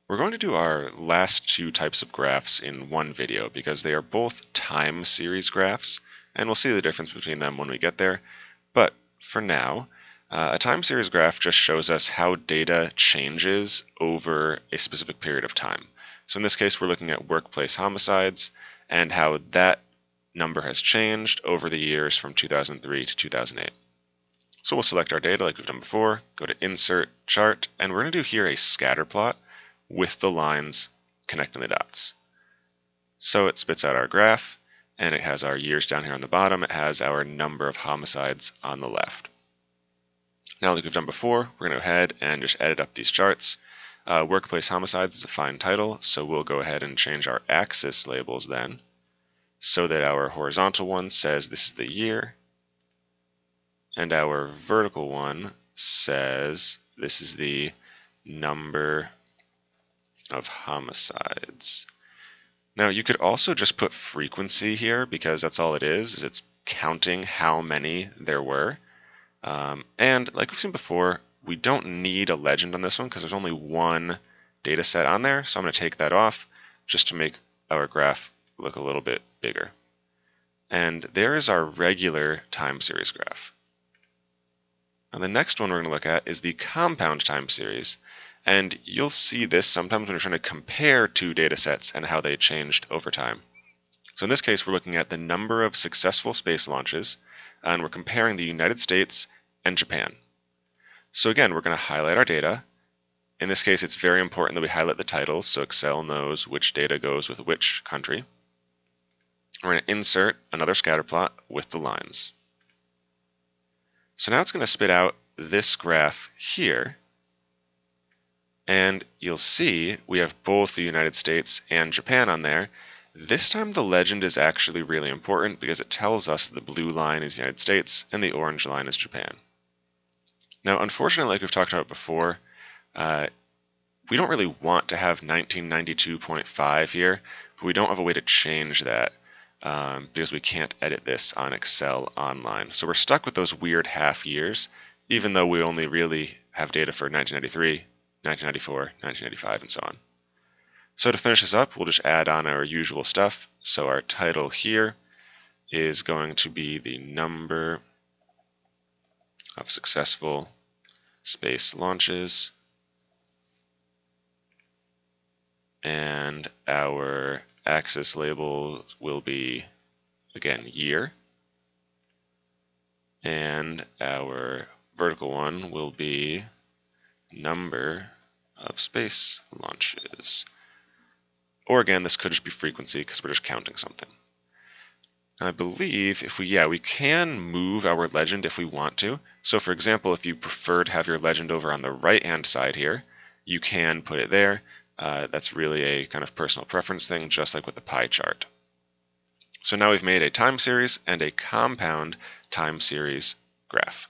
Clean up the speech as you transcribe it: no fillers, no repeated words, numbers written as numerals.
We're going to do our last two types of graphs in one video because they are both time series graphs, and we'll see the difference between them when we get there. But for now, a time series graph just shows us how data changes over a specific period of time. So in this case, we're looking at workplace homicides and how that number has changed over the years from 2003 to 2008. So we'll select our data like we've done before, go to Insert, Chart, and we're going to do here a scatter plot with the lines connecting the dots. So it spits out our graph, and it has our years down here on the bottom. It has our number of homicides on the left. Now, like we've done before, we're going to go ahead and just edit up these charts. Workplace homicides is a fine title, so we'll go ahead and change our axis labels then, so that our horizontal one says this is the year, and our vertical one says this is the number of homicides. Now you could also just put frequency here because that's all it is it's counting how many there were. And like we've seen before, we don't need a legend on this one because there's only one data set on there, so I'm going to take that off just to make our graph look a little bit bigger. And there is our regular time series graph. Now the next one we're going to look at is the compound time series. And you'll see this sometimes when you're trying to compare two data sets and how they changed over time. So in this case, we're looking at the number of successful space launches, and we're comparing the United States and Japan. So again, we're going to highlight our data. In this case, it's very important that we highlight the titles, so Excel knows which data goes with which country. We're going to insert another scatter plot with the lines. So now it's going to spit out this graph here. And you'll see we have both the United States and Japan on there. This time the legend is actually really important because it tells us the blue line is the United States and the orange line is Japan. Now, unfortunately, like we've talked about before, we don't really want to have 1992.5 here, but we don't have a way to change that because we can't edit this on Excel online. So we're stuck with those weird half years, even though we only really have data for 1993, 1994, 1995, and so on. So to finish this up, we'll just add on our usual stuff. So our title here is going to be the number of successful space launches. And our axis label will be, again, year. And our vertical one will be number of space launches. Or again, this could just be frequency because we're just counting something. And I believe if we can move our legend if we want to. So for example, if you prefer to have your legend over on the right-hand side here, you can put it there. That's really a kind of personal preference thing, just like with the pie chart. So now we've made a time series and a compound time series graph.